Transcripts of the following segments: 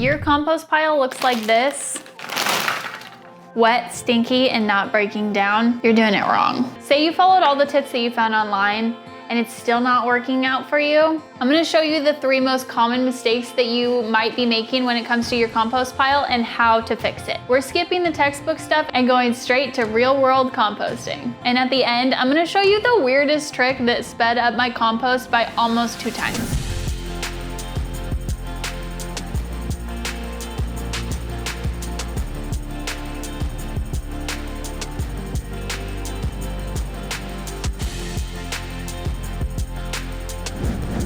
your compost pile looks like this, wet, stinky, and not breaking down, you're doing it wrong. Say you followed all the tips that you found online and it's still not working out for you. I'm gonna show you the 3 most common mistakes that you might be making when it comes to your compost pile and how to fix it. We're skipping the textbook stuff and going straight to real world composting. And at the end, I'm gonna show you the weirdest trick that sped up my compost by almost 2 times.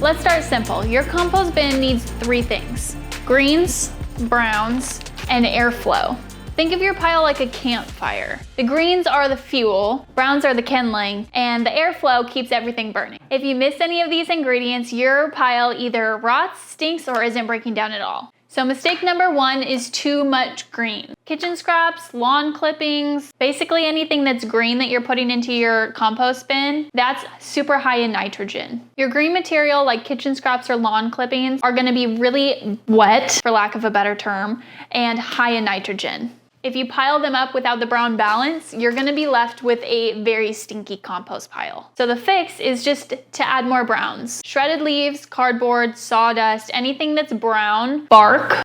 Let's start simple. Your compost bin needs 3 things: greens, browns, and airflow. Think of your pile like a campfire. The greens are the fuel, browns are the kindling, and the airflow keeps everything burning. If you miss any of these ingredients, your pile either rots, stinks, or isn't breaking down at all. So mistake number 1 is too much green. Kitchen scraps, lawn clippings, basically anything that's green that you're putting into your compost bin, that's super high in nitrogen. Your green material like kitchen scraps or lawn clippings are gonna be really wet, for lack of a better term, and high in nitrogen. If you pile them up without the brown balance, you're gonna be left with a very stinky compost pile. So the fix is just to add more browns. Shredded leaves, cardboard, sawdust, anything that's brown, bark,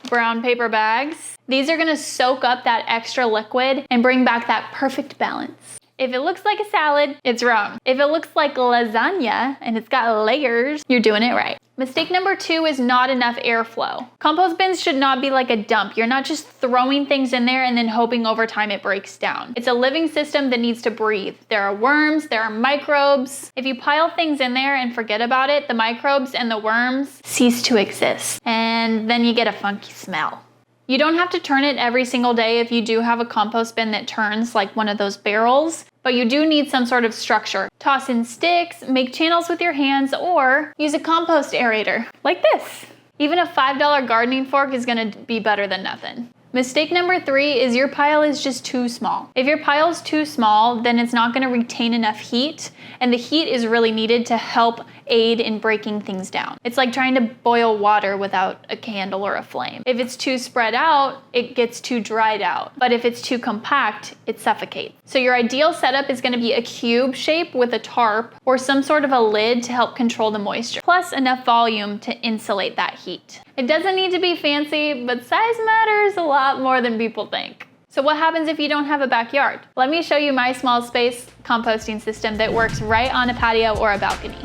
brown paper bags. These are gonna soak up that extra liquid and bring back that perfect balance. If it looks like a salad, it's wrong. If it looks like lasagna and it's got layers, you're doing it right. Mistake number 2 is not enough airflow. Compost bins should not be like a dump. You're not just throwing things in there and then hoping over time it breaks down. It's a living system that needs to breathe. There are worms, there are microbes. If you pile things in there and forget about it, the microbes and the worms cease to exist. And then you get a funky smell. You don't have to turn it every single day if you do have a compost bin that turns like one of those barrels, but you do need some sort of structure. Toss in sticks, make channels with your hands, or use a compost aerator, like this. Even a $5 gardening fork is gonna be better than nothing. Mistake number 3 is your pile is just too small. If your pile is too small, then it's not gonna retain enough heat, and the heat is really needed to help aid in breaking things down. It's like trying to boil water without a candle or a flame. If it's too spread out, it gets too dried out. But if it's too compact, it suffocates. So your ideal setup is gonna be a cube shape with a tarp or some sort of a lid to help control the moisture, plus enough volume to insulate that heat. It doesn't need to be fancy, but size matters a lot more than people think. So what happens if you don't have a backyard? Let me show you my small space composting system that works right on a patio or a balcony.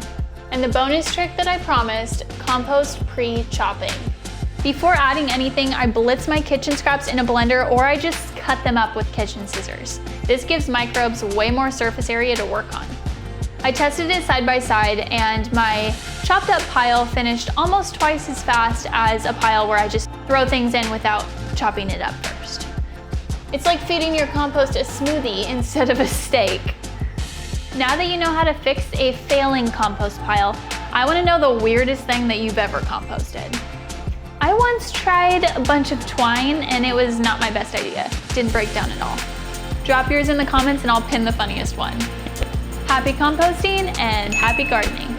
And the bonus trick that I promised, compost pre-chopping. Before adding anything, I blitz my kitchen scraps in a blender or I just cut them up with kitchen scissors. This gives microbes way more surface area to work on. I tested it side by side and my chopped up pile finished almost twice as fast as a pile where I just throw things in without chopping it up first. It's like feeding your compost a smoothie instead of a steak. Now that you know how to fix a failing compost pile, I want to know the weirdest thing that you've ever composted. I once tried a bunch of twine and it was not my best idea. Didn't break down at all. Drop yours in the comments and I'll pin the funniest one. Happy composting and happy gardening.